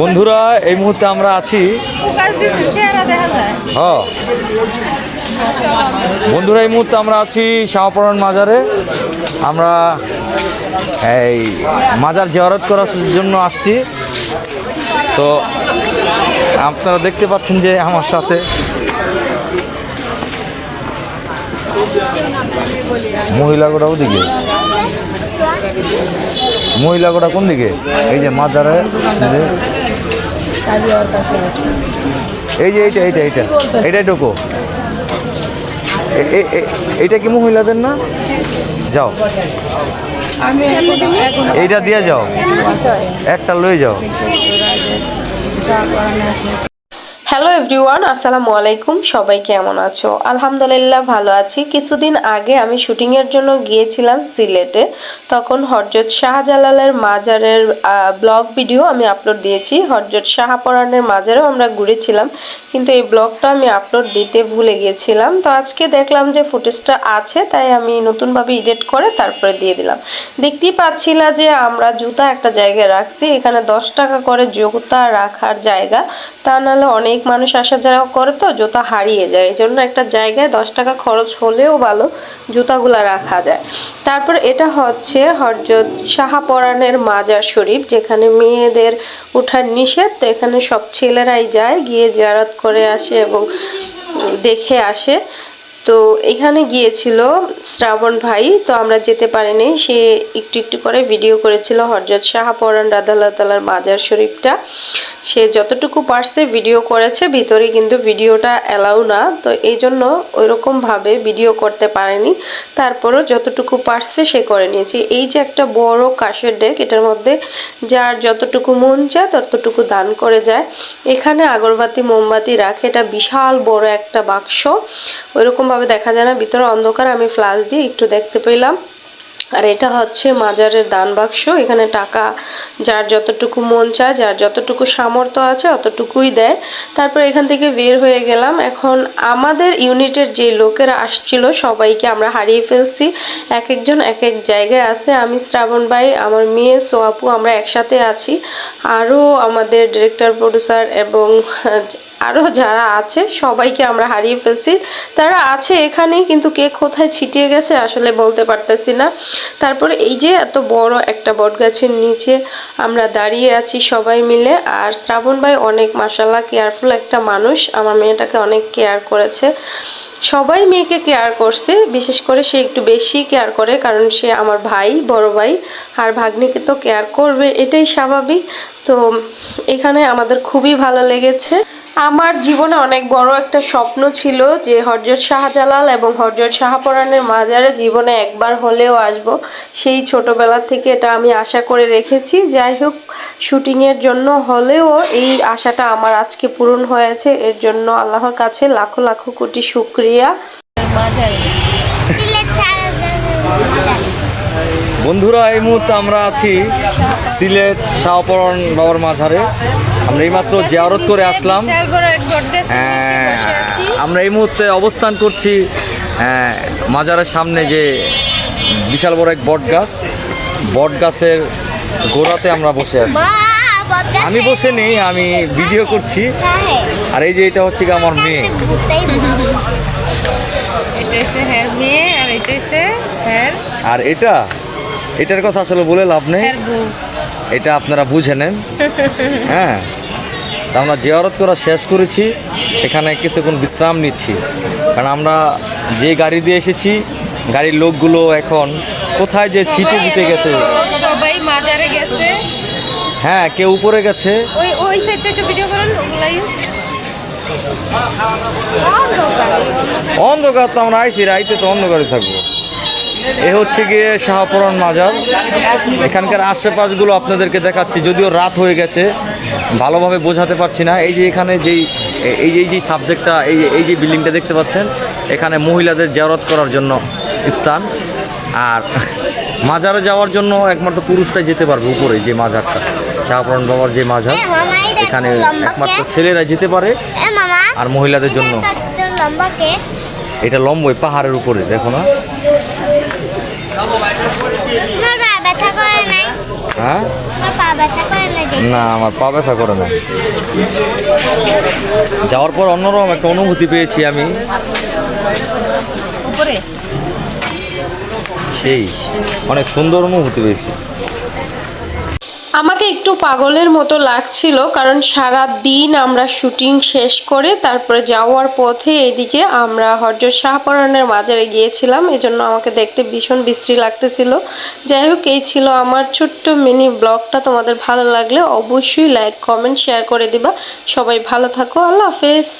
বন্ধুরা এই মুহূর্তে আমরা আছি বন্ধুরা এই মুহূর্তে আমরা আছি শাহপরান মাজারে। আমরা এই মাজার জিয়ারত করার জন্য আসছি। তো আপনারা দেখতে পাচ্ছেন যে আমার সাথে মহিলাগুলো ওদিকে, মহিলাগুলো কোন দিকে? এই যে মাজারে এই যে এইটা এইটা এইটা এইটাই ঢোকো। এইটা কি মহিলাদের না? যাও এইটা দিয়ে যাও, একটা লয়ে যাও। হ্যালো এভরিওয়ান, আসসালামু আলাইকুম। সবাই কেমন আছো? আলহামদুলিল্লাহ ভালো আছি। কিছুদিন আগে আমি শুটিংয়ের জন্য গিয়েছিলাম সিলেটে। তখন হযরত শাহজালালের মাজারের ব্লগ ভিডিও আমি আপলোড দিয়েছি। হযরত শাহপরানের মাজারেও আমরা ঘুরেছিলাম, কিন্তু এই ব্লগটা আমি আপলোড দিতে ভুলে গিয়েছিলাম। তো আজকে দেখলাম যে ফুটেজটা আছে, তাই আমি নতুনভাবে এডিট করে তারপরে দিয়ে দিলাম। দেখতেই পাচ্ছিলা যে আমরা জুতা একটা জায়গায় রাখছি। এখানে 10 টাকা করে জুতা রাখার জায়গা, তা নাহলে অনেক মানুষ আসা যাওয়া করে তো জুতা হারিয়ে যায়। এই জন্য একটা জায়গায় 10 টাকা খরচ হলেও ভালো জুতাগুলা রাখা যায়। তারপর এটা হচ্ছে হযরত শাহপরানের মাজার শরীফ, যেখানে মেয়েদের ওঠার নিষেধ। তো এখানে সব ছেলেরাই যায়, গিয়ে জিয়ারত করে আসে এবং দেখে আসে। তো এখানে গিয়েছিল শ্রাবণ ভাই, তো আমরা যেতে পারিনি। সে একটু একটু করে ভিডিও করেছিল হযরত শাহপরান রাদিয়াল্লাহু তাআলার মাজার শরীফটা। সে যতটুকু পারছে ভিডিও করেছে, ভিতরে কিন্তু ভিডিওটা অ্যালাউ না, তো এই জন্য ওইরকমভাবে ভিডিও করতে পারেনি। তারপরও যতটুকু পারছে সে করে নিয়েছে। এই যে একটা বড় কাশের ডেক, এটার মধ্যে যার যতটুকু মন চায় ততটুকু দান করে যায়। এখানে আগরবাতি মোমবাতি রাখে, এটা বিশাল বড় একটা বাক্স, ওইরকমভাবে দেখা যায় না, ভিতরে অন্ধকার। আমি ফ্ল্যাশ দিয়ে একটু দেখতে পেলাম। আর এটা হচ্ছে মাজারের দান বাক্স। এখানে টাকা যার যতটুকু মন চায়, যার যতটুকু সামর্থ্য আছে অতটুকুই দেয়। তারপর এখান থেকে বের হয়ে গেলাম। এখন আমাদের ইউনিটের যে লোকেরা আসছিল সবাইকে আমরা হারিয়ে ফেলছি। এক একজন এক এক জায়গায় আছে। আমি, শ্রাবণ ভাই, আমার মেয়ে সোয়াপু, আমরা একসাথে আছি। আরও আমাদের ডিরেক্টর, প্রডিউসার এবং আরও যারা আছে সবাইকে আমরা হারিয়ে ফেলছি। তারা আছে এখানেই, কিন্তু কে কোথায় ছিটিয়ে গেছে আসলে বলতে পারতেছি না। তারপরে এই যে এত বড় একটা বটগাছের নিচে আমরা দাঁড়িয়ে আছি সবাই মিলে। আর শ্রাবণ ভাই অনেক মাশাআল্লাহ কেয়ারফুল একটা মানুষ, আমার মেয়েটাকে অনেক কেয়ার করেছে। সবাই মেয়েকে কেয়ার করছে, বিশেষ করে সে একটু বেশি কেয়ার করে, কারণ সে আমার ভাই, বড় ভাই, আর ভাগ্নিকে তো কেয়ার করবে, এটাই স্বাভাবিক। তো এখানে আমাদের খুবই ভালো লেগেছে। আমার জীবনে অনেক বড় একটা স্বপ্ন ছিল যে হযরত শাহজালাল এবং হযরত শাহপরানের মাজারে জীবনে একবার হলেও আসব। সেই ছোটবেলা থেকে এটা আমি আশা করে রেখেছি। যাই হোক, শুটিংয়ের জন্য হলেও এই আশাটা আমার আজকে পূরণ হয়েছে। এর জন্য আল্লাহর কাছে লাখো লাখো কোটি শুকরিয়া। বন্ধুরা এই মুহূর্তে আমরা আছি সিলেট শাহপরান বাবার মাজারে। আমরা এইমাত্র জিয়ারত করে আসলাম। আমরা এই মুহূর্তে অবস্থান করছি মাজারের সামনে, যে বিশাল বড় এক বট গাছ, বট গাছের গোড়াতে আমরা বসে আছি। আমি বসে নেই, আমি ভিডিও করছি। আর এই যে এটা হচ্ছে কি আমার মেয়ে, আর এটার কথা আসলে বলে লাভ নেই, এটা আপনারা বুঝে নেন। হ্যাঁ, আমরা জিয়ারত করা শেষ করেছি, এখানে কিছুক্ষণ বিশ্রাম নিচ্ছি। কারণ আমরা যে গাড়ি দিয়ে এসেছি, গাড়ির লোকগুলো এখন কোথায় যে ছিটে দিতে গেছে, সবাই মাজারে গেছে। হ্যাঁ, কেউ উপরে গেছে। ওই সাইডটা একটু ভিডিও করুন। অন্ধকার তো আমরা আইছি, রাইতে তো অন্ধকারে থাকবো। এ হচ্ছে গিয়ে শাহপরান মাজার। এখানকার আশেপাশগুলো আপনাদেরকে দেখাচ্ছি, যদিও রাত হয়ে গেছে, ভালোভাবে বোঝাতে পারছি না। এই যে এখানে এই যে সাবজেক্টটা, এই যে বিল্ডিংটা দেখতে পাচ্ছেন, এখানে মহিলাদের জিয়ারত করার জন্য স্থান। আর মাজারে যাওয়ার জন্য একমাত্র পুরুষরাই যেতে পারবে। উপরে যে মাজারটা, শাহপরান বাবার যে মাজার, এখানে একমাত্র ছেলেরা যেতে পারে, আর মহিলাদের জন্য এটা লম্বই পাহাড়ের উপরে, দেখো না? হ্যাঁ, না, আমার পা ব্যথা করে না। যাওয়ার পর অন্যরকম একটা অনুভূতি পেয়েছি আমি, সেই অনেক সুন্দর অনুভূতি পেয়েছি। আমাকে একটু পাগলের মতো লাগছিল, কারণ সারা দিন আমরা শুটিং শেষ করে তারপরে যাওয়ার পথে এদিকে আমরা হযরত শাহপরানের মাজারে গিয়েছিলাম, এজন্য আমাকে দেখতে ভীষণ বিশ্রী লাগতেছিল। যাই হোক, এই ছিল আমার ছোট্ট মিনি ব্লগটা। তোমাদের ভালো লাগলে অবশ্যই লাইক, কমেন্ট, শেয়ার করে দিবা। সবাই ভালো থাকো, আল্লাহ হাফেজ।